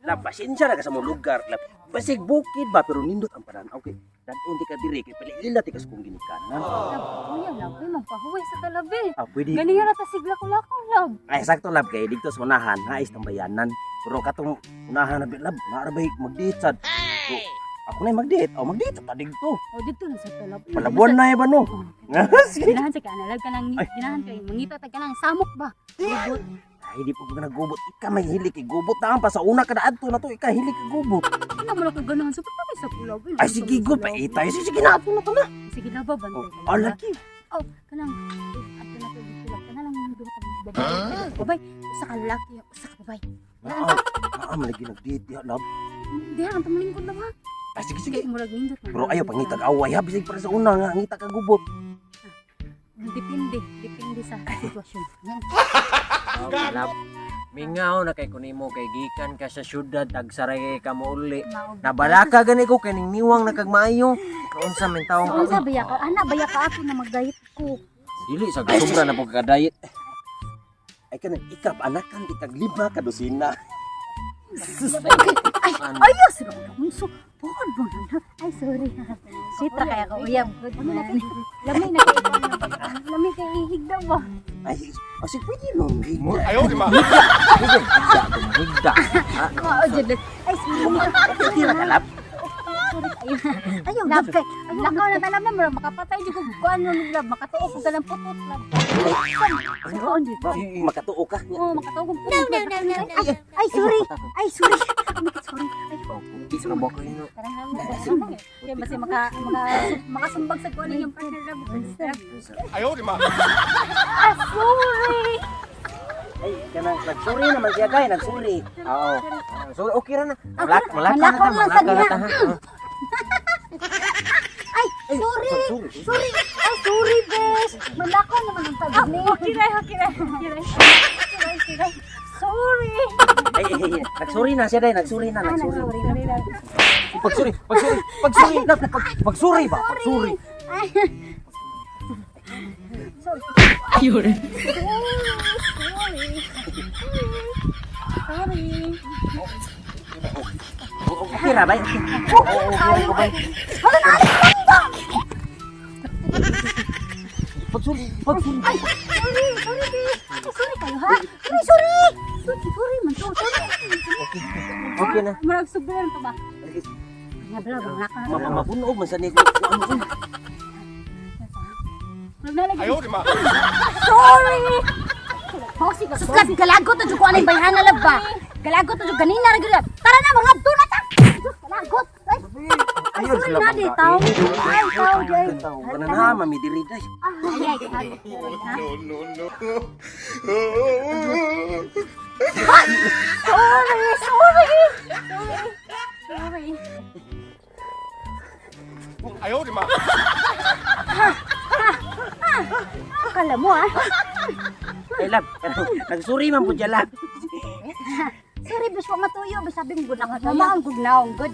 Lab, pasensya na ka sa mong lugar. Lab, basig bukid ba, pero nindot ang paraan. Okay, dadon di ka diri, kay palilila ti kas kong ginikanan. Lab, kuya, lab, ay magpahuway sa talabi. Pwede. Gani nga nata sigla ko lakaw, lab. Ay, sakto lab, kay dito sa unahan, nais tambayanan. Pero katong unahan na lab, naarabay mag-date sad. So, ako na mag-date. Oh, mag-date sa tadig to. O, dito na sa talab. Palabuan na ba no? Sige. Ginahan sa kanalab ka nang, ginahan ka, mangita ta ka nang, samok ba? Gubot. Ay, di po ko nagubot. Ika may hilig kay gubot na pa sa una ka na adto na to. Ika hilig kay gubot. Ano mo lang ko ganahan, super pa sa kulab. Ay, sige good pa. Itay, sige na ato na to na. Sige na ba, bantay ka. Oh, laki. Oh, kanang, ato na to, dito lang, kanang duha ka babay. Babay, usa ka lalaki, usa ka babay. Malagi nag-date ya, lab. Diha, ang tamalingkod lang ha. Ay, sige, sige. Sige, murag nindot. Pero ayaw, pangitag away ha. Bisig para sa una nga, ngita ka gubot. Depende sa sitwasyon. Yan. Lab, mingaw na kay kunimo kay gikan ka sa syudad tagsaray ka mo uli. Nabalaka gani ko kaning niwang nakagmaayo. Kaunsa men taong Ano ka? sa baya ka? Ana, baya ka ako na mag-diet ko. Dili sa sobra na pag ka-diet. Ay, kanang ikap, anakan, itag 5 ka dosina. Ay, ayos! So, bukan mo na. Ay, sorry. Sitra kaya ko. Uyab. Lamay na kayo. Lamay kayo ihigda ba? Ay, kasi pwede nun. Ayaw, di ba? Higda. Oo, dyan. Ay, sorry. Pwede na kalap. Ayaw, lab kay. Lakaw na talam na mo. Makapatay di ko. Kuan mo lab. Makatuok ko talang putot lab. Saan di ba? Makatuo ka. Oo, makatuok ko putot. Ay, sorry. Ay, sorry. Sorry. Ay, Di sa bako ino. kaya basta makasumbag sa kuan yung partner lab. Ayaw, di ba? Ah, sorry. Ay, kanang nagsuri naman siya kay, nagsuri. Oo. So okay ra na. Malakaw Malaka lang na sa ta, malaka gina. na ta. Ay, sorry. Sorry. Ay, sorry, bes. Malakaw naman ang pag-ibig. Okay. Sorry. Ay, nagsuri na siya, day. Nagsuri na, nagsuri. Sorry. Pagsuri ba? Pagsuri. Ay. Sorry. Okay ra, bay. Oo, bay. Hala na, Pagsuri. Ay, sorry, bes. Sorry kayo, ha? Sorry. Sorry, man to. Sorry. Okay na. Marag subulan ka ba? Nabla, malakaw na. Mamabunog man sa ni. Ayaw, di ba? Sorry! Suslag, galagot na dyan ko anong bayhan na lab ba? Galagot na dyan, ganina na gila. Tara na, mga doon na ta! Galagot! Ay, Ayun sorry sila na, di, tao. Ay, tao, Jay. Kana na, mamidiri day. Ay, ay, No. Sorry. Ayaw, di ba? Akala mo, ah. Ay, lab. Nagsuri man po dyan, lab. Sorry, bis wa matuyo. Bis sabi mo, good na ka. Mama, ang good na, ang good.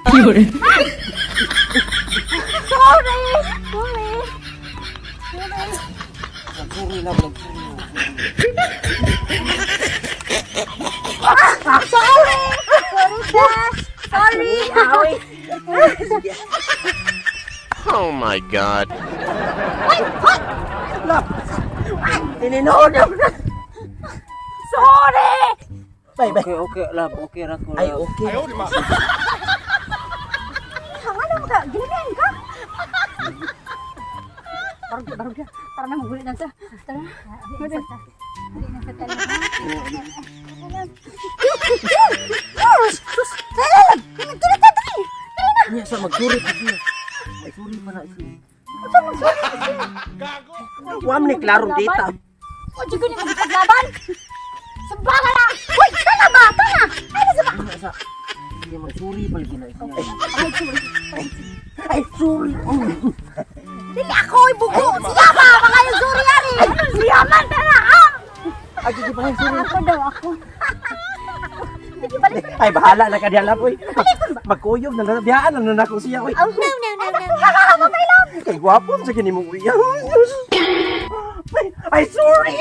Sorry! Nagsuri, lab. Sorry, Dash! Sorry! Oh my God. Tininood na. Sorry! Bay, Okay, lab. Okay ra ko. Ay, okay. Ayaw, di ba? Ano mo ka? Gilihan ka? Barog na. Tara na, magulit na sa. Tara. Magulit na. Hindi na sa tala. Nya sa magsuri pa siya. Ay, suri pa na siya. Gago! Wam ni klarong data. O, di ko ni magpaglaban. Sumbaga na! Uy, tala ba? Tala! Ay, nasa ba? Sa hindi magsuri pa lagi na siya. Ay, sorry. Ay, suri. Dili ako, ibugo. Siya ba? Mga yung sorry yan eh. Siya man, tala ha? Ay, di pa suri. Ako daw, ako. Hindi ba rin? Ay, bahala na ka diyan lab, oy. Magkuyog na nabiyaan na nako siya, oy. No. Mamay lang. Kay gwapo sa kini mo, uy. Ay, Ay, sorry!